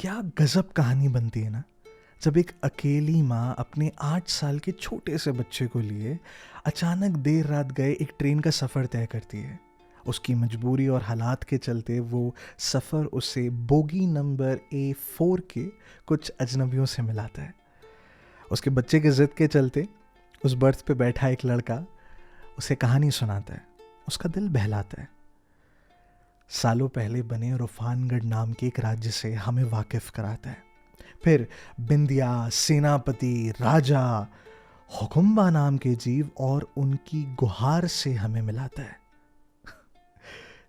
क्या गजब कहानी बनती है ना, जब एक अकेली माँ अपने 8 साल के छोटे से बच्चे को लिए अचानक देर रात गए एक ट्रेन का सफ़र तय करती है। उसकी मजबूरी और हालात के चलते वो सफ़र उसे बोगी नंबर A4 के कुछ अजनबियों से मिलाता है। उसके बच्चे के ज़िद के चलते उस बर्थ पे बैठा एक लड़का उसे कहानी सुनाता है, उसका दिल बहलाता है। सालों पहले बने रूफानगढ़ नाम के एक राज्य से हमें वाकिफ कराता है। फिर बिंदिया, सेनापति, राजा, हुकुम्बा नाम के जीव और उनकी गुहार से हमें मिलाता है।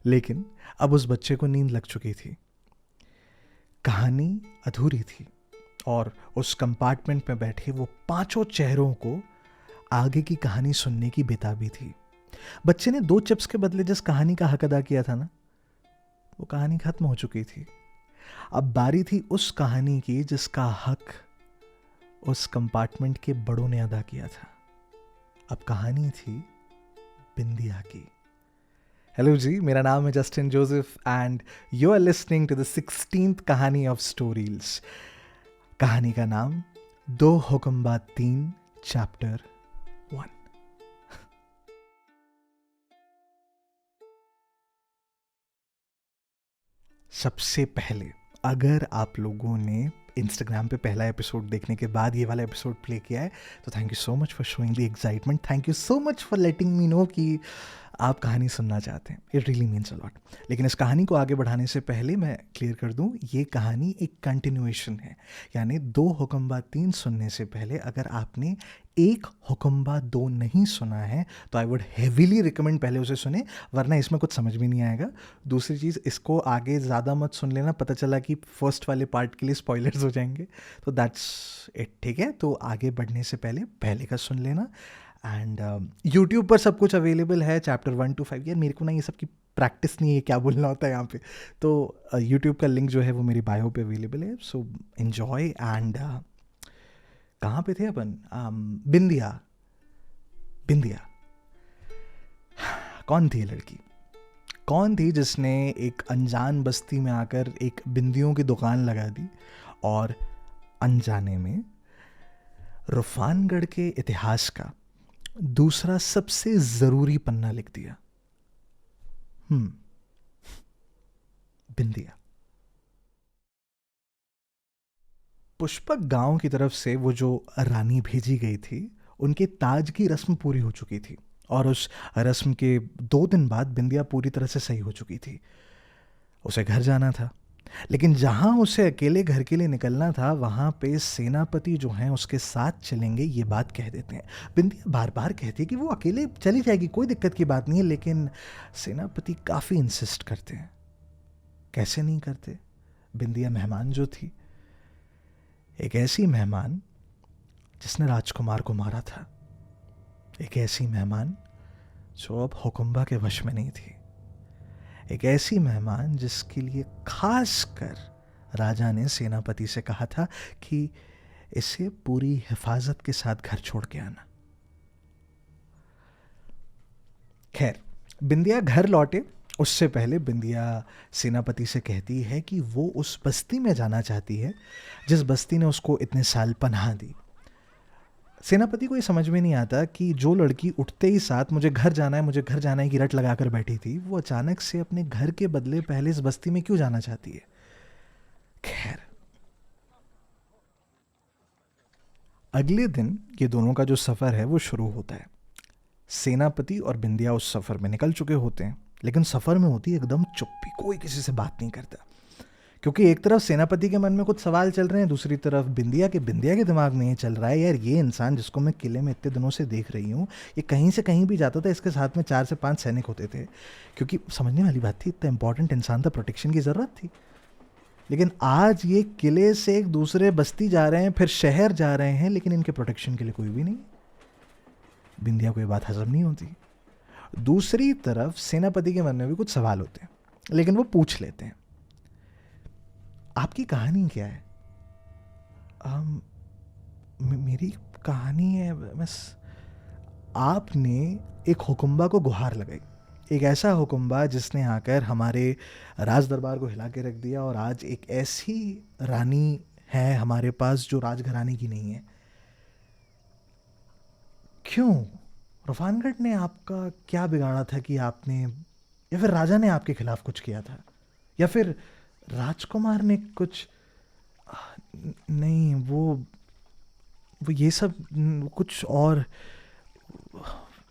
लेकिन अब उस बच्चे को नींद लग चुकी थी, कहानी अधूरी थी और उस कंपार्टमेंट में बैठे वो पांचों चेहरों को आगे की कहानी सुनने की बेताबी थी। बच्चे ने 2 चिप्स के बदले जिस कहानी का हक अदा किया था ना, वो कहानी खत्म हो चुकी थी। अब बारी थी उस कहानी की जिसका हक उस कंपार्टमेंट के बड़ों ने अदा किया था। अब कहानी थी बिंदिया की। हेलो जी, मेरा नाम है Justin Joseph and you are listening to the 16th कहानी ऑफ स्टोरीज। कहानी का नाम 2 हुक्म 3 चैप्टर 1। सबसे पहले, अगर आप लोगों ने इंस्टाग्राम पे पहला एपिसोड देखने के बाद ये वाला एपिसोड प्ले किया है तो thank you so much for showing the excitement. Thank you so much for letting me know कि आप कहानी सुनना चाहते हैं। It really means a lot. लेकिन इस कहानी को आगे बढ़ाने से पहले मैं क्लियर कर दूं, ये कहानी एक कंटिन्यूएशन है। यानी 2 हुक्म 3 सुनने से पहले अगर आपने 1 हुक्म 2 नहीं सुना है तो आई वुड हेवीली रिकमेंड पहले उसे सुने, वरना इसमें कुछ समझ में नहीं आएगा। दूसरी चीज़, इसको आगे ज़्यादा मत सुन लेना, पता चला कि फर्स्ट वाले पार्ट के लिए स्पॉयलर्स हो जाएंगे। तो दैट्स इट, ठीक है। तो आगे बढ़ने से पहले पहले का सुन लेना। एंड यूट्यूब पर सब कुछ अवेलेबल है, चैप्टर 1 to 5। यार मेरे को ना ये सब की प्रैक्टिस नहीं है, क्या बोलना होता है यहाँ पे। तो यूट्यूब का लिंक जो है वो मेरी बायो पे अवेलेबल है, सो एन्जॉय। एंड कहाँ पे थे अपन? बिंदिया। बिंदिया कौन थी ये लड़की? कौन थी जिसने एक अनजान बस्ती में आकर एक बिंदियों की दुकान लगा दी और अनजाने में रूफानगढ़ के इतिहास का दूसरा सबसे जरूरी पन्ना लिख दिया? बिंदिया। पुष्पक गांव की तरफ से वो जो रानी भेजी गई थी, उनके ताज की रस्म पूरी हो चुकी थी और उस रस्म के 2 दिन बाद बिंदिया पूरी तरह से सही हो चुकी थी। उसे घर जाना था, लेकिन जहां उसे अकेले घर के लिए निकलना था वहां पे सेनापति जो हैं उसके साथ चलेंगे, ये बात कह देते हैं। बिंदिया बार बार कहती है कि वो अकेले चली जाएगी, कोई दिक्कत की बात नहीं है, लेकिन सेनापति काफ़ी इंसिस्ट करते हैं। कैसे नहीं करते? बिंदिया मेहमान जो थी, एक ऐसी मेहमान जिसने राजकुमार को मारा था, एक ऐसी मेहमान जो अब हुकुम्बा के वश में नहीं थी, एक ऐसी मेहमान जिसके लिए खास कर राजा ने सेनापति से कहा था कि इसे पूरी हिफाजत के साथ घर छोड़ के आना। खैर, बिंदिया घर लौटे उससे पहले बिंदिया सेनापति से कहती है कि वो उस बस्ती में जाना चाहती है जिस बस्ती ने उसको इतने साल पनाह दी। सेनापति को ये समझ में नहीं आता कि जो लड़की उठते ही साथ मुझे घर जाना है, मुझे घर जाना है की रट लगाकर बैठी थी, वो अचानक से अपने घर के बदले पहले इस बस्ती में क्यों जाना चाहती है। खैर, अगले दिन ये दोनों का जो सफ़र है वो शुरू होता है। सेनापति और बिंदिया उस सफ़र में निकल चुके होते हैं, लेकिन सफ़र में होती है एकदम चुप्पी, कोई किसी से बात नहीं करता, क्योंकि एक तरफ सेनापति के मन में कुछ सवाल चल रहे हैं, दूसरी तरफ बिंदिया के दिमाग में ये चल रहा है, यार ये इंसान जिसको मैं किले में इतने दिनों से देख रही हूँ, ये कहीं से कहीं भी जाता था, इसके साथ में 4 से 5 सैनिक होते थे। क्योंकि समझने वाली बात थी, इतना इंपॉर्टेंट इंसान था, प्रोटेक्शन की ज़रूरत थी। लेकिन आज ये किले से एक दूसरे बस्ती जा रहे हैं, फिर शहर जा रहे हैं, लेकिन इनके प्रोटेक्शन के लिए कोई भी नहीं। बिंदिया को ये बात हजम नहीं होती। दूसरी तरफ सेनापति के मन में भी कुछ सवाल होते हैं, लेकिन वो पूछ लेते हैं, आपकी कहानी क्या है? मेरी कहानी है बस, आपने एक हुकुम्बा को गुहार लगाई एक ऐसा हुक्मबा जिसने आकर हमारे राज दरबार को हिला के रख दिया, और आज एक ऐसी रानी है हमारे पास जो राजघराने की नहीं है। क्यों? रफानगढ़ ने आपका क्या बिगाड़ा था कि आपने, या फिर राजा ने आपके खिलाफ कुछ किया था, या फिर राजकुमार ने कुछ? नहीं, वो ये सब कुछ और,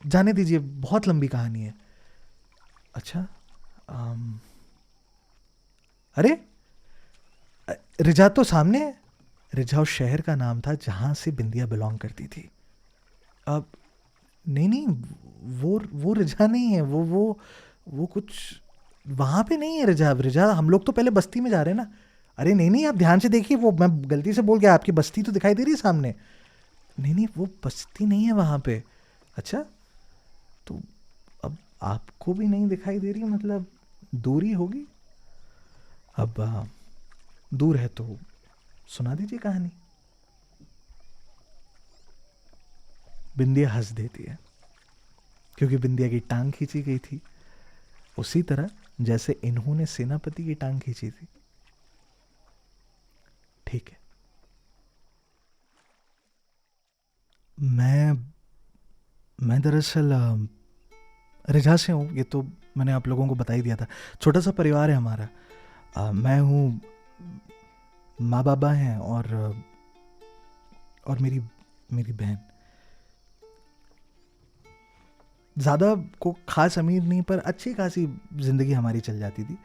जाने दीजिए, बहुत लंबी कहानी है। अच्छा। अम, अरे, रिजा तो सामने है। रिजा उस शहर का नाम था जहां से बिंदिया बिलोंग करती थी। अब नहीं नहीं, वो रिजा नहीं है। वो कुछ वहां पे नहीं है रिजा। रिजा, हम लोग तो पहले बस्ती में जा रहे हैं ना। अरे नहीं नहीं, आप ध्यान से देखिए, वो मैं गलती से बोल गया, आपकी बस्ती तो दिखाई दे रही है सामने। नहीं नहीं, वो बस्ती नहीं है वहां पे। अच्छा, तो अब आपको भी नहीं दिखाई दे रही, मतलब दूरी होगी। अब दूर है तो सुना दीजिए कहानी। बिंदिया हंस देती है, क्योंकि बिंदिया की टांग खींची गई थी उसी तरह जैसे इन्होंने सेनापति की टांग खींची थी। ठीक है। मैं मैं दरअसल रिझा से हूँ, ये तो मैंने आप लोगों को बता ही दिया था। छोटा सा परिवार है हमारा। मैं हूँ, माँ बाबा हैं, और मेरी मेरी बहन। ज़्यादा को खास अमीर नहीं, पर अच्छी खासी ज़िंदगी हमारी चल जाती थी।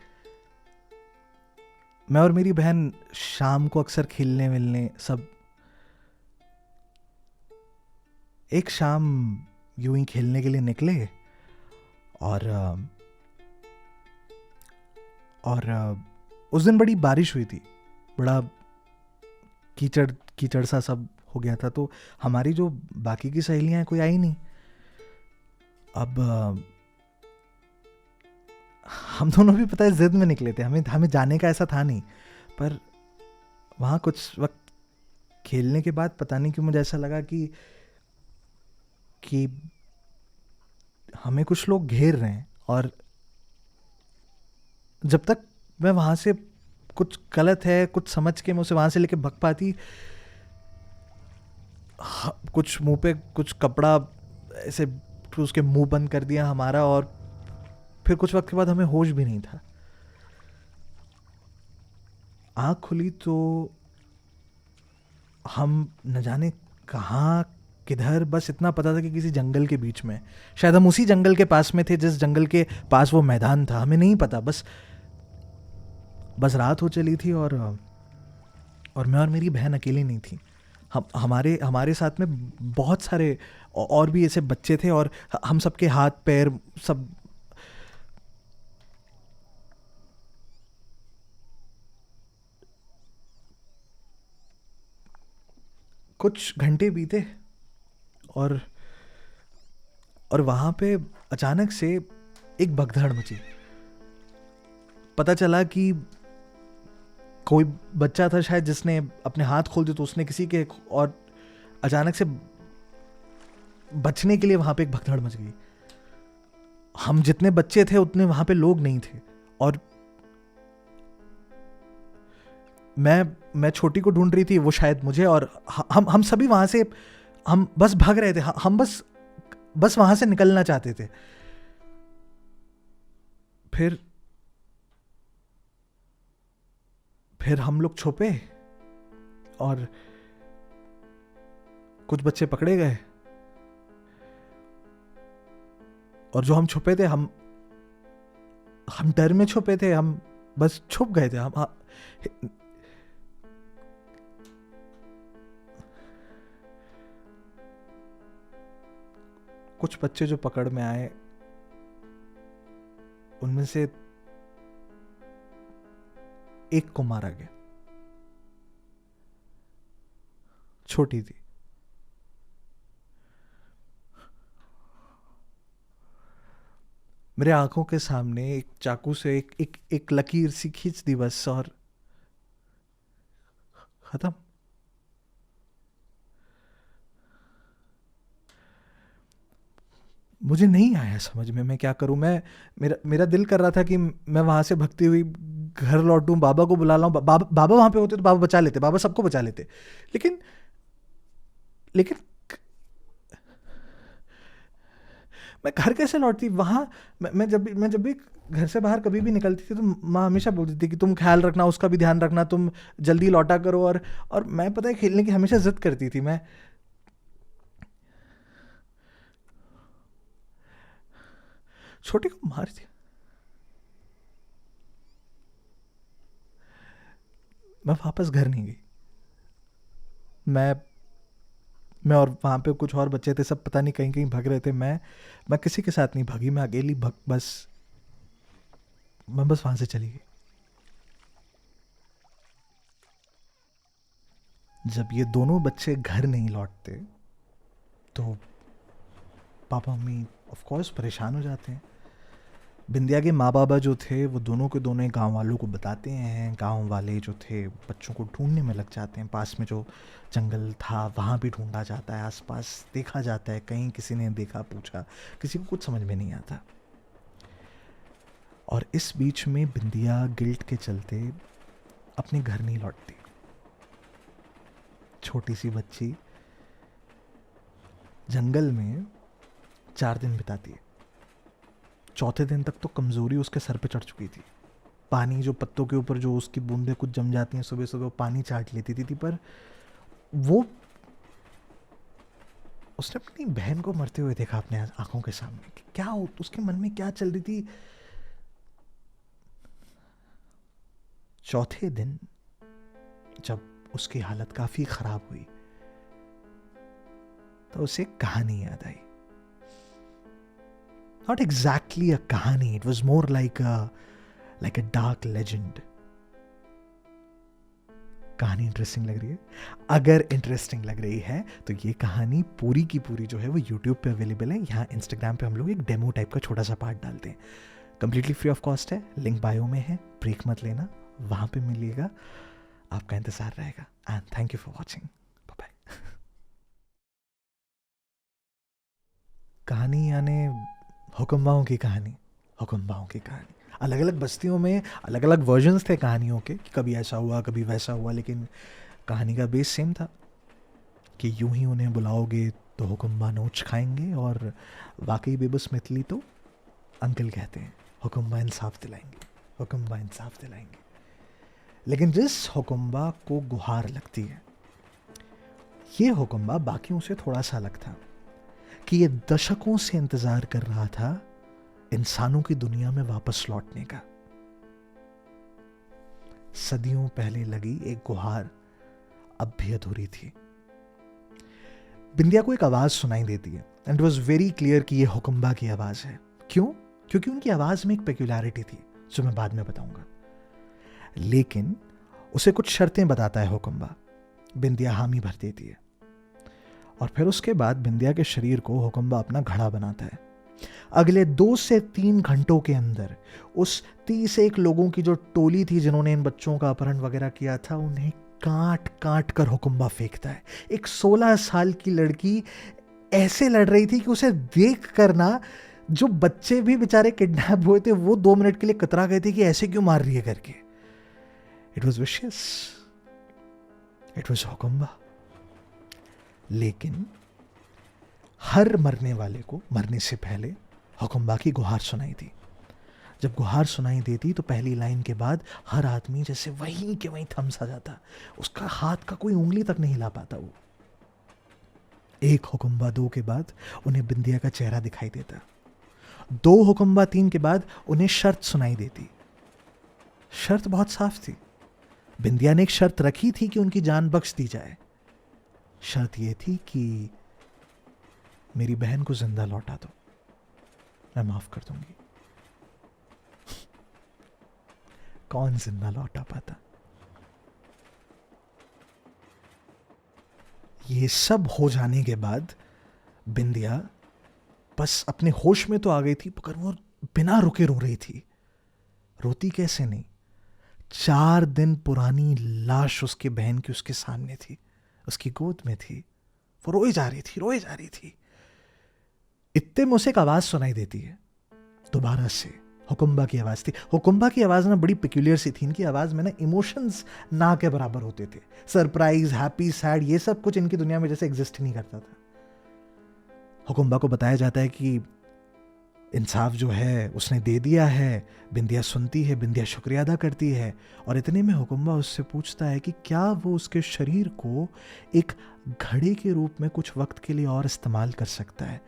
मैं और मेरी बहन शाम को अक्सर खेलने मिलने सब, एक शाम यूं ही खेलने के लिए निकले, और उस दिन बड़ी बारिश हुई थी। बड़ा कीचड़ कीचड़ सा सब हो गया था, तो हमारी जो बाकी की सहेलियां हैं कोई आई नहीं। अब हम दोनों भी पता है जिद में निकले थे, हमें हमें जाने का ऐसा था नहीं। पर वहाँ कुछ वक्त खेलने के बाद पता नहीं क्यों मुझे ऐसा लगा कि हमें कुछ लोग घेर रहे हैं, और जब तक मैं वहाँ से कुछ गलत है कुछ समझ के मैं उसे वहाँ से लेके भग पाती, कुछ मुंह पे कुछ कपड़ा ऐसे उसके मुंह बंद कर दिया हमारा, और फिर कुछ वक्त के बाद हमें होश भी नहीं था। आँख खुली तो हम न जाने कहाँ किधर, बस इतना पता था कि किसी जंगल के बीच में, शायद हम उसी जंगल के पास में थे जिस जंगल के पास वो मैदान था, हमें नहीं पता। बस रात हो चली थी, और मैं और मेरी बहन अकेली नहीं थी। हम हमारे हमारे साथ में बहुत सारे और भी ऐसे बच्चे थे, और हम सबके हाथ पैर सब। कुछ घंटे बीते, और वहां पे अचानक से एक भगदड़ मची। पता चला कि कोई बच्चा था शायद जिसने अपने हाथ खोल दिए, तो उसने किसी के, और अचानक से बचने के लिए वहां पे एक भगदड़ मच गई। हम जितने बच्चे थे उतने वहां पे लोग नहीं थे, और मैं छोटी को ढूंढ रही थी, वो शायद मुझे, और हम सभी वहां से, हम बस भाग रहे थे, हम बस वहां से निकलना चाहते थे। फिर फिर हम लोग छुपे, और कुछ बच्चे पकड़े गए, और जो हम छुपे थे, हम डर में छुपे थे, हम बस छुप गए थे। कुछ बच्चे जो पकड़ में आए, उनमें से एक को मारा गया। छोटी थी। मेरे आंखों के सामने एक चाकू से एक लकीर सी खींच दी बस, और खत्म। मुझे नहीं आया समझ में मैं क्या करूं। मेरा मेरा दिल कर रहा था कि मैं वहां से भगती हुई घर लौटूं, बाबा को बुला लाऊं। बाबा वहां पे होते तो बाबा बचा लेते, बाबा सबको बचा लेते। लेकिन लेकिन मैं घर कैसे लौटती वहाँ। मैं जब भी घर से बाहर कभी भी निकलती थी तो माँ हमेशा बोलती थी कि तुम ख्याल रखना, उसका भी ध्यान रखना, तुम जल्दी लौटा करो। और मैं पता है खेलने की हमेशा जिद करती थी। मैं छोटे को मार दिया। मैं वापस घर नहीं गई। मैं मैं और वहाँ पे कुछ और बच्चे थे, सब पता नहीं कहीं कहीं भाग रहे थे। मैं किसी के साथ नहीं भागी, मैं अकेली भग बस मैं बस वहाँ से चली गई। जब ये दोनों बच्चे घर नहीं लौटते तो पापा मम्मी ऑफ कोर्स परेशान हो जाते हैं। बिंदिया के माँ बाबा जो थे वो दोनों के दोनों गांव वालों को बताते हैं। गांव वाले जो थे बच्चों को ढूंढने में लग जाते हैं। पास में जो जंगल था वहाँ भी ढूंढा जाता है, आसपास देखा जाता है, कहीं किसी ने देखा पूछा, किसी को कुछ समझ में नहीं आता। और इस बीच में बिंदिया गिल्ट के चलते अपने घर नहीं लौटती। छोटी सी बच्ची जंगल में 4 दिन बिताती है। चौथे दिन तक तो कमज़ोरी उसके सर पे चढ़ चुकी थी। पानी जो पत्तों के ऊपर जो उसकी बूंदें कुछ जम जाती हैं सुबह सुबह, पानी चाट लेती थी। पर वो उसने अपनी बहन को मरते हुए देखा अपने आंखों के सामने। क्या उसके मन में क्या चल रही थी। चौथे दिन जब उसकी हालत काफ़ी ख़राब हुई तो उसे कहानी याद आई। Not exactly a कहानी, it was more like a dark legend. कहानी इंटरेस्टिंग लग रही है? अगर इंटरेस्टिंग लग रही है तो ये कहानी पूरी की पूरी जो है वो यूट्यूब पे अवेलेबल है। यहाँ इंस्टाग्राम पे हम लोग एक डेमो टाइप का छोटा सा पार्ट डालते हैं, कंप्लीटली फ्री ऑफ कॉस्ट है। लिंक बायो में है, ब्रेक मत लेना, वहाँ पे मिलेगा, आपका इंतज़ार रहेगा। And thank you for watching, bye bye. कहानी यानी हुक्मबाओं की कहानी। हुक्मबाओं की कहानी अलग अलग बस्तियों में अलग अलग वर्जन्स थे कहानियों के, कि कभी ऐसा हुआ कभी वैसा हुआ, लेकिन कहानी का बेस सेम था कि यूं ही उन्हें बुलाओगे तो हुक्मबा नोच खाएंगे, और वाकई बेबस मितली तो अंकल कहते हैं हुक्मबा इंसाफ दिलाएंगे, हुक्मबा इंसाफ दिलाएंगे। लेकिन जिस हुक्मबा को गुहार लगती है, ये हुक्मबा बाकियों से थोड़ा सा अलग था कि ये दशकों से इंतजार कर रहा था इंसानों की दुनिया में वापस लौटने का। सदियों पहले लगी एक गुहार अब भी अधूरी थी। बिंदिया को एक आवाज सुनाई देती है and it was very clear कि ये हुक्मबा की आवाज है। क्यों? क्योंकि उनकी आवाज में एक पेक्युलैरिटी थी जो मैं बाद में बताऊंगा। लेकिन उसे कुछ शर्तें बताता है हुक्मबा। बिंदिया हामी भर देती है और फिर उसके बाद बिंदिया के शरीर को हुक्मबा अपना घड़ा बनाता है। अगले 2 से 3 घंटों के अंदर उस 31 लोगों की जो टोली थी जिन्होंने इन बच्चों का अपहरण वगैरह किया था, उन्हें काट काट कर हुक्मबा फेंकता है। एक 16 साल की लड़की ऐसे लड़ रही थी कि उसे देख कर ना जो बच्चे भी बेचारे किडनैप हुए थे वो 2 मिनट के लिए कतरा गए थे कि ऐसे क्यों मार रही है करके। It was vicious, it was हुक्मबा। लेकिन हर मरने वाले को मरने से पहले हुक्मबा की गुहार सुनाई दी। जब गुहार सुनाई देती तो पहली लाइन के बाद हर आदमी जैसे वहीं के वहीं थम सा जाता, उसका हाथ का कोई उंगली तक नहीं हिला पाता वो। एक हुक्मबा 2 के बाद उन्हें बिंदिया का चेहरा दिखाई देता। 2 हुक्मबा 3 के बाद उन्हें शर्त सुनाई देती। शर्त बहुत साफ थी। बिंदिया ने एक शर्त रखी थी कि उनकी जान बख्श दी जाए। शर्त यह थी कि मेरी बहन को जिंदा लौटा दो, मैं माफ कर दूंगी। कौन जिंदा लौटा पाता? ये सब हो जाने के बाद बिंदिया बस अपने होश में तो आ गई थी, मगर वो बिना रुके रो रही थी। रोती कैसे नहीं, 4 दिन पुरानी लाश उसकी बहन की उसके सामने थी, उसकी गोद में थी। वो रोई जा रही थी, रोई जा रही थी। इतने में उसे एक आवाज सुनाई देती है दोबारा से। हुकुम्बा की आवाज थी। हुकुम्बा की आवाज ना बड़ी पिक्यूलियर सी थी। इनकी आवाज में ना इमोशंस ना के बराबर होते थे। सरप्राइज, हैप्पी, सैड, ये सब कुछ इनकी दुनिया में जैसे एग्जिस्ट ही नहीं करता था। हुकुम्बा को बताया जाता है कि इंसाफ जो है उसने दे दिया है। बिंदिया सुनती है, बिंदिया शुक्रिया अदा करती है, और इतने में हुकुम्बा उससे पूछता है कि क्या वो उसके शरीर को एक घड़ी के रूप में कुछ वक्त के लिए और इस्तेमाल कर सकता है।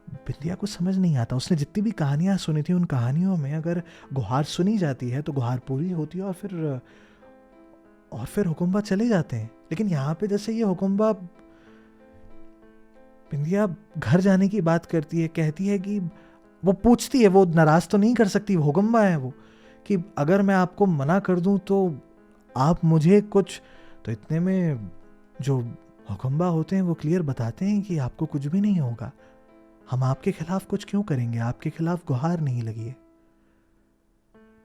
बिंदिया को समझ नहीं आता। उसने जितनी भी कहानियां सुनी थी, उन कहानियों में अगर गुहार सुनी जाती है तो गुहार पूरी होती है और फिर हुकुम्बा चले जाते हैं। लेकिन यहाँ पे जैसे ये हुकुम्बा, बिंदिया घर जाने की बात करती है, कहती है कि वो पूछती है, वो नाराज तो नहीं कर सकती, वो हुकुम्बा है वो, कि अगर मैं आपको मना कर दूं तो आप मुझे कुछ, तो इतने में जो हुकुम्बा होते हैं वो क्लियर बताते हैं कि आपको कुछ भी नहीं होगा, हम आपके खिलाफ कुछ क्यों करेंगे, आपके खिलाफ गुहार नहीं लगी है।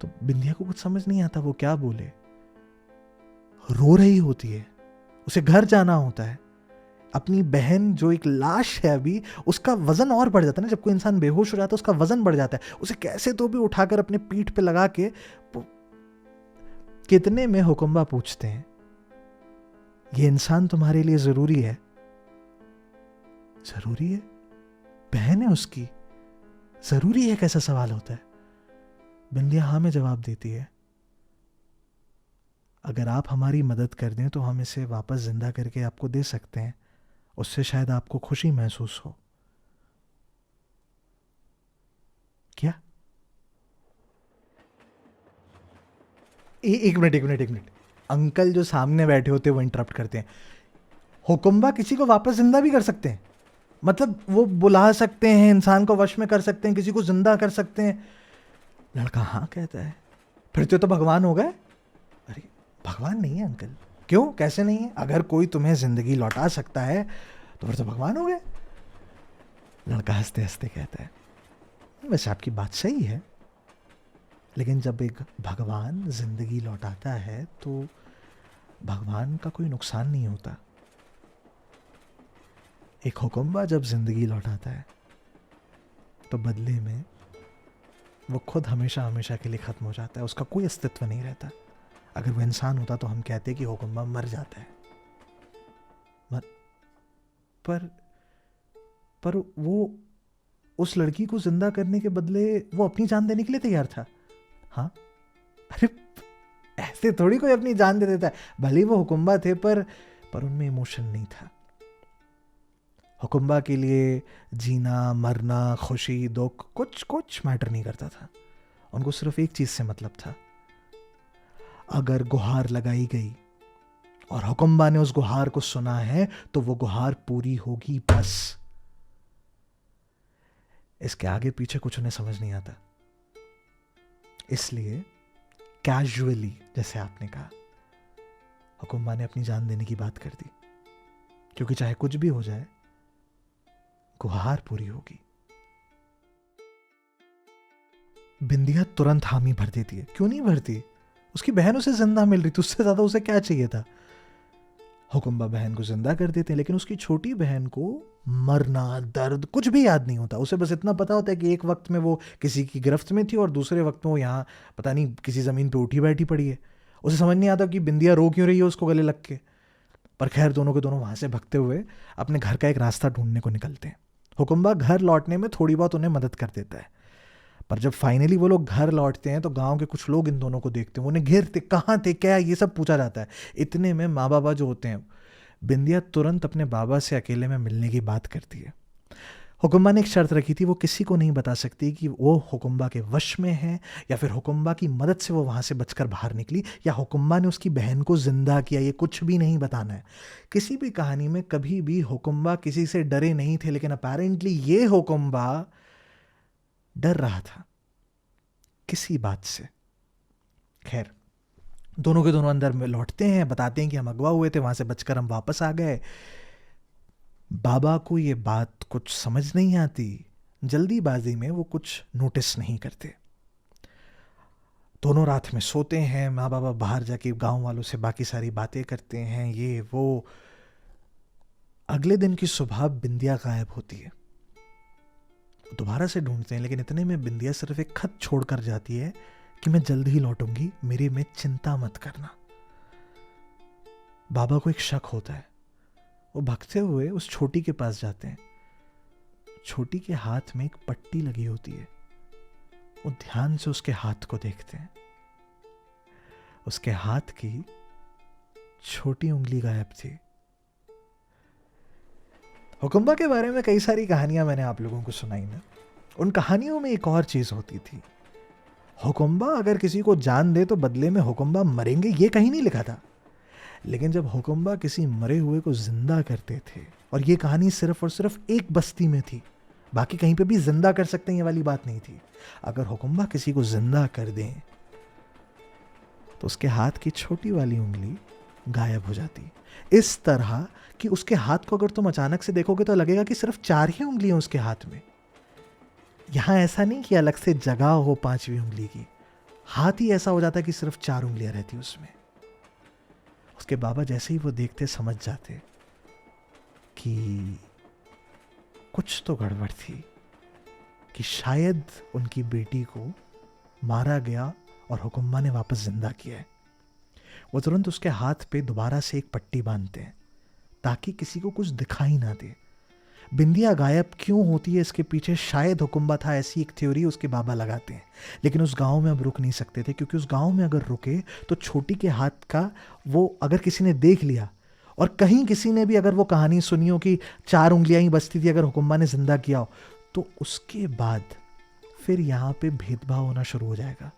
तो बिंदिया को कुछ समझ नहीं आता वो क्या बोले। रो रही होती है, उसे घर जाना होता है। अपनी बहन जो एक लाश है अभी, उसका वजन और बढ़ जाता है ना, जब कोई इंसान बेहोश हो जाता है उसका वजन बढ़ जाता है। उसे कैसे तो भी उठाकर अपने पीठ पे लगा के, कितने में हुकुम्बा पूछते हैं, ये इंसान तुम्हारे लिए जरूरी है? जरूरी है? बहन है उसकी, जरूरी है? कैसा सवाल होता है? बिंदिया हाँ में जवाब देती है, अगर आप हमारी मदद कर दें तो हम इसे वापस जिंदा करके आपको दे सकते हैं, उससे शायद आपको खुशी महसूस हो। क्या? एक मिनट, अंकल जो सामने बैठे होते हैं वो इंटरप्ट करते हैं। हुकुम्बा किसी को वापस जिंदा भी कर सकते हैं? मतलब वो बुला सकते हैं, इंसान को वश में कर सकते हैं, किसी को जिंदा कर सकते हैं? लड़का हाँ कहता है। फिर तो भगवान हो गए? अरे भगवान नहीं है अंकल। क्यों, कैसे नहीं है? अगर कोई तुम्हें जिंदगी लौटा सकता है तो फिर तो भगवान हो गए। लड़का हंसते हंसते कहता है, वैसे आपकी बात सही है, लेकिन जब एक भगवान जिंदगी लौटाता है तो भगवान का कोई नुकसान नहीं होता। एक हुकुम्बा जब जिंदगी लौटाता है तो बदले में वो खुद हमेशा हमेशा के लिए ख़त्म हो जाता है, उसका कोई अस्तित्व नहीं रहता। अगर वो इंसान होता तो हम कहते कि हुकुम्बा मर जाता है, पर पर वो उस लड़की को जिंदा करने के बदले वो अपनी जान देने के लिए तैयार था। हाँ, अरे ऐसे थोड़ी कोई अपनी जान दे देता है। भले वो हुकुम्बा थे पर उनमें इमोशन नहीं था। हुकुम्बा के लिए जीना, मरना, खुशी, दुख कुछ कुछ मैटर नहीं करता था। उनको सिर्फ एक चीज से मतलब था, अगर गुहार लगाई गई और हुकुम्बा ने उस गुहार को सुना है तो वो गुहार पूरी होगी बस। इसके आगे पीछे कुछ उन्हें समझ नहीं आता। इसलिए कैजुअली, जैसे आपने कहा, हुकुम्बा ने अपनी जान देने की बात कर दी, क्योंकि चाहे कुछ भी हो जाए गुहार पूरी होगी। बिंदिया तुरंत हामी भर देती है। क्यों नहीं भरती? उसकी बहन उसे जिंदा मिल रही थी, उससे ज्यादा उसे क्या चाहिए था? हुकुम्बा बहन को जिंदा कर देते हैं, लेकिन उसकी छोटी बहन को मरना, दर्द कुछ भी याद नहीं होता। उसे बस इतना पता होता है कि एक वक्त में वो किसी की गिरफ्त में थी और दूसरे वक्त में वो यहाँ पता नहीं किसी जमीन पे उठी बैठी पड़ी है। उसे समझ नहीं आता कि बिंदिया रो क्यों रही है उसको गले लग के। पर खैर, दोनों के दोनों वहां से भगते हुए अपने घर का एक रास्ता ढूंढने को निकलते हैं। हुकुम्बा घर लौटने में थोड़ी बहुत उन्हें मदद कर देता है, पर जब फाइनली वो लोग घर लौटते हैं तो गांव के कुछ लोग इन दोनों को देखते हैं, उन्हें घेरते, कहाँ थे, क्या, ये सब पूछा जाता है। इतने में माँ बाबा जो होते हैं, बिंदिया तुरंत अपने बाबा से अकेले में मिलने की बात करती है। हुकुम्बा ने एक शर्त रखी थी, वो किसी को नहीं बता सकती कि वो हुकुम्बा के वश में है, या फिर हुकुम्बा की मदद से वो वहाँ से बचकर बाहर निकली, या हुकुम्बा ने उसकी बहन को जिंदा किया। ये कुछ भी नहीं बताना है। किसी भी कहानी में कभी भी हुकुम्बा किसी से डरे नहीं थे, लेकिन अपेरेंटली ये हुकुम्बा डर रहा था किसी बात से। खैर, दोनों के दोनों अंदर में लौटते हैं, बताते हैं कि हम अगवा हुए थे, वहां से बचकर हम वापस आ गए। बाबा को ये बात कुछ समझ नहीं आती, जल्दीबाजी में वो कुछ नोटिस नहीं करते। दोनों रात में सोते हैं, माँ बाबा बाहर जाके गांव वालों से बाकी सारी बातें करते हैं, ये वो। अगले दिन की सुबह बिंदिया गायब होती है। दोबारा से ढूंढते हैं, लेकिन इतने में बिंदिया सिर्फ एक खत छोड़कर जाती है कि मैं जल्द ही लौटूंगी, मेरे में चिंता मत करना। बाबा को एक शक होता है, वो भागते हुए उस छोटी के पास जाते हैं। छोटी के हाथ में एक पट्टी लगी होती है। वो ध्यान से उसके हाथ को देखते हैं। उसके हाथ की छोटी उंगली गायब थी। हुकुम्बा के बारे में कई सारी कहानियां मैंने आप लोगों को सुनाई ना। उन कहानियों में एक और चीज होती थी, हुकुम्बा अगर किसी को जान दे तो बदले में हुकुम्बा मरेंगे, ये कहीं नहीं लिखा था। लेकिन जब हुकुम्बा किसी मरे हुए को जिंदा करते थे, और ये कहानी सिर्फ और सिर्फ एक बस्ती में थी, बाकी कहीं पे भी जिंदा कर सकते हैं ये वाली बात नहीं थी। अगर हुकुम्बा किसी को जिंदा कर दें तो उसके हाथ की छोटी वाली उंगली गायब हो जाती, इस तरह कि उसके हाथ को अगर तुम अचानक से देखोगे तो लगेगा कि सिर्फ 4 ही उंगलियां उसके हाथ में। यहां ऐसा नहीं कि अलग से जगह हो 5वीं उंगली की, हाथ ही ऐसा हो जाता कि सिर्फ 4 उंगलियां रहती उसमें। उसके बाबा जैसे ही वो देखते समझ जाते कि कुछ तो गड़बड़ थी, कि शायद उनकी बेटी को मारा गया और हुकुम्बा ने वापस जिंदा किया है। वो तुरंत उसके हाथ पे दोबारा से एक पट्टी बांधते हैं ताकि किसी को कुछ दिखाई ना दे। बिंदिया गायब क्यों होती है इसके पीछे शायद हुकुम्बा था, ऐसी एक थ्योरी उसके बाबा लगाते हैं। लेकिन उस गांव में अब रुक नहीं सकते थे, क्योंकि उस गांव में अगर रुके तो छोटी के हाथ का वो अगर किसी ने देख लिया, और कहीं किसी ने भी अगर वो कहानी सुनी हो कि 4 उंगलियां ही बचती थी अगर हुकुम्बा ने जिंदा किया हो, तो उसके बाद फिर यहाँ पे भेदभाव होना शुरू हो जाएगा।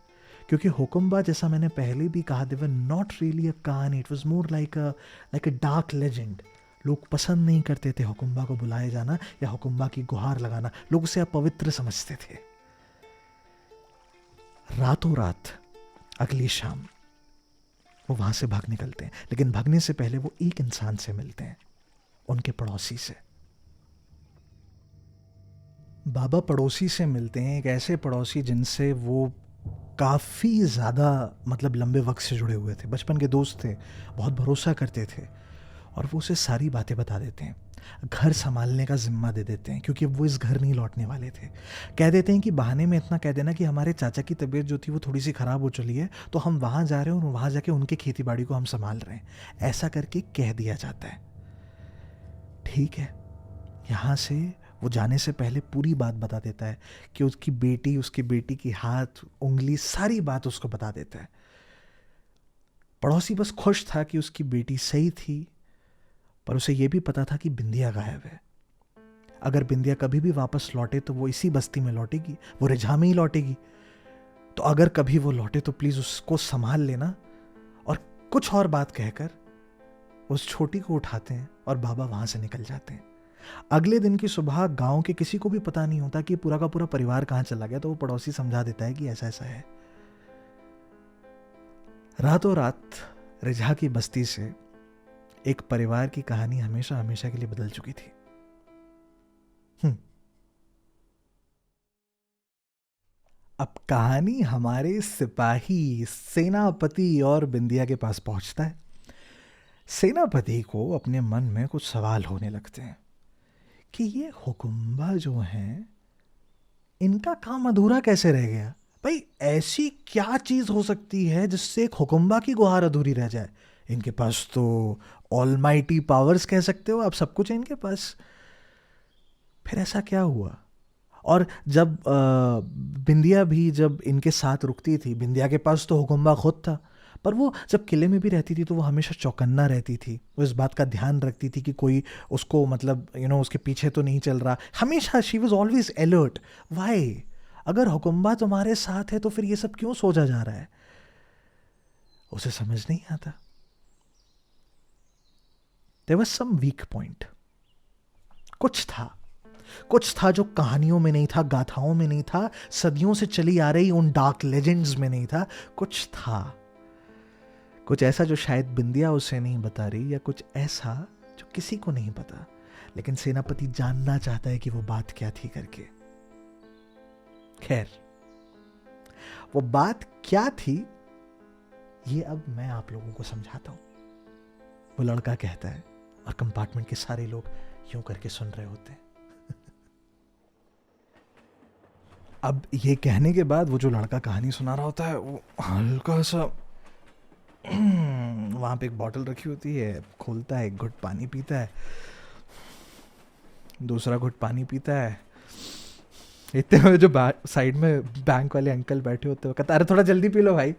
क्योंकि हुकुम्बा, जैसा मैंने पहले भी कहा, दे वर नॉट रियली अ कहानी, it was more like a dark legend. लोग पसंद नहीं करते थे हुकुम्बा को बुलाए जाना या हुकुम्बा की गुहार लगाना, लोग उसे अपवित्र समझते थे। रातों रात अगली शाम वो वहां से भाग निकलते हैं, लेकिन भागने से पहले वो एक इंसान से मिलते हैं, उनके पड़ोसी से। बाबा पड़ोसी से मिलते हैं, एक ऐसे पड़ोसी जिनसे वो काफ़ी ज़्यादा मतलब लंबे वक्त से जुड़े हुए थे, बचपन के दोस्त थे, बहुत भरोसा करते थे, और वो उसे सारी बातें बता देते हैं। घर संभालने का जिम्मा दे देते हैं, क्योंकि वो इस घर नहीं लौटने वाले थे। कह देते हैं कि बहाने में इतना कह देना कि हमारे चाचा की तबीयत जो थी वो थोड़ी सी ख़राब हो चली है, तो हम वहाँ जा रहे हैं और वहाँ जाके उनके खेती बाड़ी को हम संभाल रहे हैं, ऐसा करके कह दिया जाता है। ठीक है, यहाँ से वो जाने से पहले पूरी बात बता देता है कि उसकी बेटी की हाथ, उंगली, सारी बात उसको बता देता है। पड़ोसी बस खुश था कि उसकी बेटी सही थी, पर उसे यह भी पता था कि बिंदिया गायब है। अगर बिंदिया कभी भी वापस लौटे तो वो इसी बस्ती में लौटेगी, वो रिझा में ही लौटेगी। तो अगर कभी वो लौटे तो प्लीज उसको संभाल लेना। और कुछ और बात कहकर उस छोटी को उठाते हैं और बाबा वहां से निकल जाते हैं। अगले दिन की सुबह गांव के किसी को भी पता नहीं होता कि पूरा का पूरा परिवार कहां चला गया, तो वो पड़ोसी समझा देता है कि ऐसा ऐसा है। रातों रात रिझा की बस्ती से एक परिवार की कहानी हमेशा हमेशा के लिए बदल चुकी थी। अब कहानी हमारे सिपाही सेनापति और बिंदिया के पास पहुंचता है। सेनापति को अपने मन में कुछ सवाल होने लगते हैं कि ये हुकुम्बा जो हैं, इनका काम अधूरा कैसे रह गया। भाई ऐसी क्या चीज हो सकती है जिससे एक हुकुम्बा की गुहार अधूरी रह जाए। इनके पास तो ऑलमाइटी पावर्स कह सकते हो आप, सब कुछ है इनके पास। फिर ऐसा क्या हुआ। और जब बिंदिया भी जब इनके साथ रुकती थी, बिंदिया के पास तो हुकुम्बा खुद था, पर वो जब किले में भी रहती थी तो वो हमेशा चौकन्ना रहती थी। वो इस बात का ध्यान रखती थी कि कोई उसको मतलब उसके पीछे तो नहीं चल रहा। हमेशा she was always alert. Why? अगर हुकुम्बा तुम्हारे साथ है तो फिर ये सब क्यों सोचा जा रहा है, उसे समझ नहीं आता। There was some weak point. कुछ था जो कहानियों में नहीं था, गाथाओं में नहीं था, सदियों से चली आ रही उन डार्क लेजेंड्स में नहीं था। कुछ ऐसा जो शायद बिंदिया उसे नहीं बता रही, या कुछ ऐसा जो किसी को नहीं पता, लेकिन सेनापति जानना चाहता है कि वो बात क्या थी करके। खैर, वो बात क्या थी ये अब मैं आप लोगों को समझाता हूं। वो लड़का कहता है और कंपार्टमेंट के सारे लोग यूं करके सुन रहे होते हैं। अब ये कहने के बाद वो जो लड़का कहानी सुना रहा होता है वो हल्का सा वहाँ पे एक बॉटल रखी होती है, खोलता है, एक घुट पानी पीता है, दूसरा घुट पानी पीता है। इतने में जो साइड में बैंक वाले अंकल बैठे होते हैं वो कहता है अरे थोड़ा जल्दी पी लो भाई।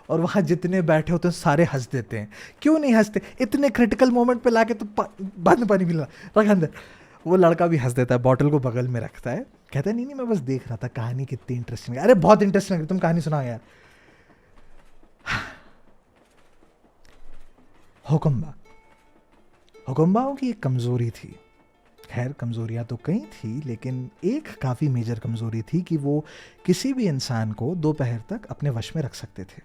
और वहाँ जितने बैठे होते हैं सारे हंस देते हैं। क्यों नहीं हंसते, इतने क्रिटिकल मोमेंट पे लाके तो बाद में पानी पीला रख अंदर। वो लड़का भी हंस देता है, बॉटल को बगल में रखता है, कहता है नहीं नहीं मैं बस देख रहा था कहानी कितनी इंटरेस्टिंग है। अरे बहुत इंटरेस्टिंग है, तुम कहानी सुनाओ यार। हुकम्बा, हुकम्बाओं की एक कमज़ोरी थी। खैर कमज़ोरियाँ तो कई थी लेकिन एक काफ़ी मेजर कमज़ोरी थी कि वो किसी भी इंसान को दोपहर तक अपने वश में रख सकते थे।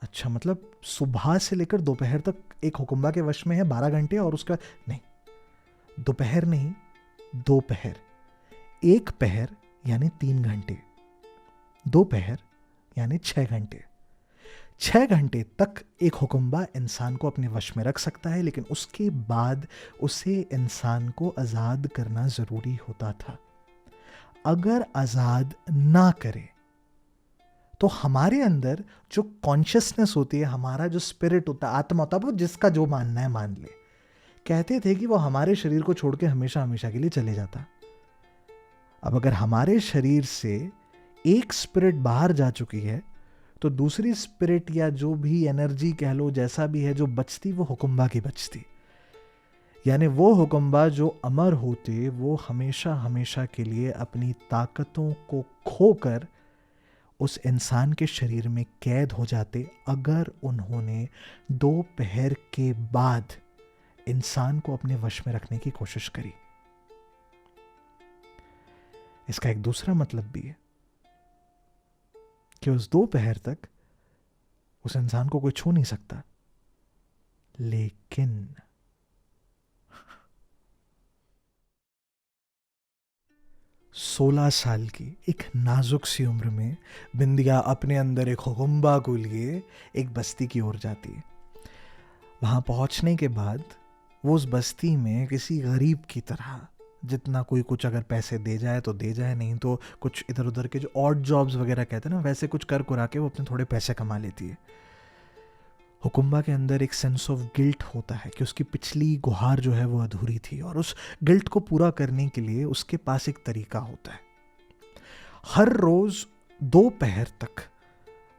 अच्छा मतलब सुबह से लेकर दोपहर तक एक हुकम्बा के वश में है 12 घंटे, और उसका नहीं, दोपहर नहीं, दोपहर, एक पहर यानी 3 घंटे, दोपहर यानी 6 घंटे। 6 घंटे तक एक हुकम्बा इंसान को अपने वश में रख सकता है, लेकिन उसके बाद उसे इंसान को आज़ाद करना ज़रूरी होता था। अगर आज़ाद ना करे तो हमारे अंदर जो कॉन्शियसनेस होती है, हमारा जो स्पिरिट होता है, आत्मा होता है, वो जिसका जो मानना है मान ले, कहते थे कि वो हमारे शरीर को छोड़ के हमेशा हमेशा के लिए चले जाता। अब अगर हमारे शरीर से एक स्पिरिट बाहर जा चुकी है तो दूसरी स्पिरिट या जो भी एनर्जी कह लो, जैसा भी है, जो बचती वो हुकम्बा की बचती। यानी वो हुकम्बा जो अमर होते वो हमेशा हमेशा के लिए अपनी ताकतों को खोकर उस इंसान के शरीर में कैद हो जाते अगर उन्होंने दोपहर के बाद इंसान को अपने वश में रखने की कोशिश करी। इसका एक दूसरा मतलब भी है कि उस दोपहर तक उस इंसान को कोई छू नहीं सकता, लेकिन 16 साल की एक नाजुक सी उम्र में बिंदिया अपने अंदर एक हुकम्बा को लिए एक बस्ती की ओर जाती है। वहां पहुंचने के बाद वो उस बस्ती में किसी गरीब की तरह, जितना कोई कुछ अगर पैसे दे जाए तो दे जाए, नहीं तो कुछ इधर उधर के जो ऑड जॉब्स वगैरह कहते हैं ना, वैसे कुछ कर कुरा के वो अपने थोड़े पैसे कमा लेती है। हुकुम्बा के अंदर एक सेंस ऑफ गिल्ट होता है कि उसकी पिछली गुहार जो है वो अधूरी थी, और उस गिल्ट को पूरा करने के लिए उसके पास एक तरीका होता है। हर रोज दोपहर तक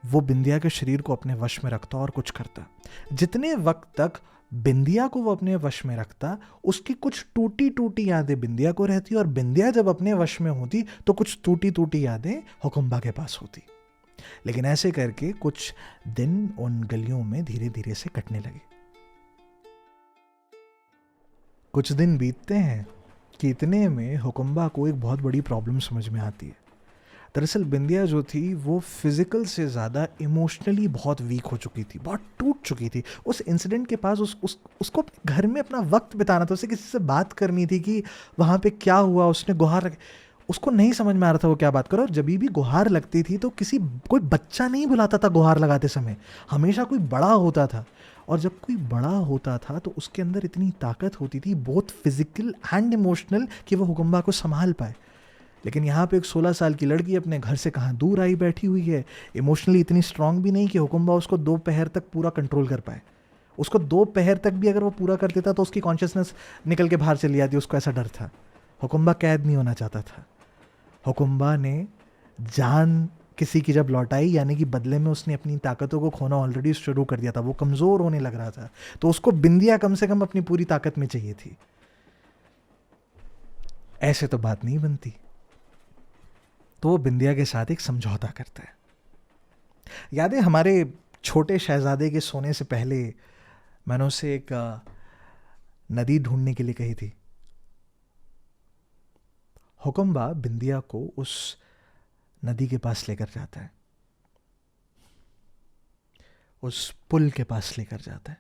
वो बिंदिया के शरीर को अपने वश में रखता और कुछ करता। जितने वक्त तक बिंदिया को वो अपने वश में रखता, उसकी कुछ टूटी टूटी यादें बिंदिया को रहती, और बिंदिया जब अपने वश में होती तो कुछ टूटी टूटी यादें हुकुम्बा के पास होती। लेकिन ऐसे करके कुछ दिन उन गलियों में धीरे धीरे से कटने लगे। कुछ दिन बीतते हैं कि इतने में हुकुम्बा को एक बहुत बड़ी प्रॉब्लम समझ में आती है। दरअसल बिंदिया जो थी वो फिजिकल से ज़्यादा इमोशनली बहुत वीक हो चुकी थी, बहुत टूट चुकी थी। उस इंसिडेंट के पास उसको घर में अपना वक्त बिताना था, उसे किसी से बात करनी थी कि वहाँ पे क्या हुआ, उसने गुहार, उसको नहीं समझ में आ रहा था वो क्या बात करो। और जब भी गुहार लगती थी तो कोई बच्चा नहीं बुलाता था गुहार लगाते समय, हमेशा कोई बड़ा होता था। और जब कोई बड़ा होता था तो उसके अंदर इतनी ताकत होती थी, बोथ फिजिकल एंड इमोशनल, कि वो हुकुम्बा को संभाल पाए। लेकिन यहाँ पे एक 16 साल की लड़की अपने घर से कहाँ दूर आई बैठी हुई है, इमोशनली इतनी स्ट्रांग भी नहीं कि हुकुम्बा उसको दोपहर तक पूरा कंट्रोल कर पाए। उसको दोपहर तक भी अगर वो पूरा कर देता तो उसकी कॉन्शियसनेस निकल के बाहर चली जाती, उसको ऐसा डर था। हुकुम्बा कैद नहीं होना चाहता था। हुकुम्बा ने जान किसी की जब लौटाई, यानी कि बदले में उसने अपनी ताकतों को खोना ऑलरेडी शुरू कर दिया था, वो कमज़ोर होने लग रहा था, तो उसको बिंदिया कम से कम अपनी पूरी ताकत में चाहिए थी। ऐसे तो बात नहीं बनती, तो वो बिंदिया के साथ एक समझौता करता है। याद है हमारे छोटे शहजादे के सोने से पहले मैंने उसे एक नदी ढूंढने के लिए कही थी। हुकुम्बा बिंदिया को उस नदी के पास लेकर जाता है, उस पुल के पास लेकर जाता है।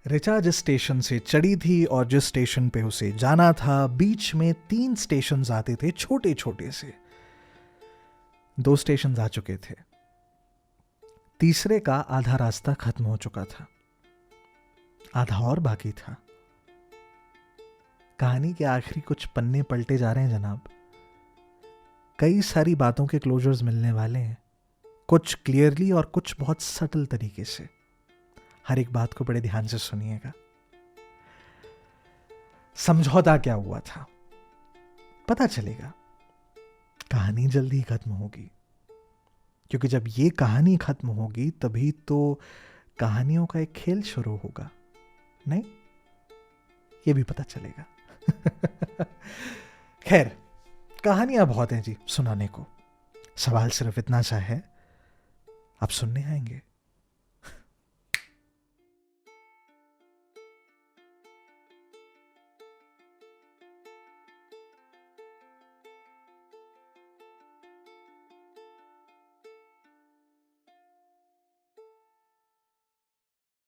रिचा जिस स्टेशन से चढ़ी थी और जिस स्टेशन पे उसे जाना था, बीच में 3 स्टेशन आते थे, छोटे छोटे से। 2 स्टेशन आ चुके थे, तीसरे का आधा रास्ता खत्म हो चुका था, आधा और बाकी था। कहानी के आखिरी कुछ पन्ने पलटे जा रहे हैं जनाब। कई सारी बातों के क्लोजर्स मिलने वाले हैं, कुछ क्लियरली और कुछ बहुत सटल तरीके से। हर एक बात को बड़े ध्यान से सुनिएगा। समझौता क्या हुआ था पता चलेगा। कहानी जल्दी खत्म होगी, क्योंकि जब ये कहानी खत्म होगी तभी तो कहानियों का एक खेल शुरू होगा। नहीं, ये भी पता चलेगा। खैर, कहानियां बहुत हैं जी सुनाने को। सवाल सिर्फ इतना सा है, आप सुनने आएंगे?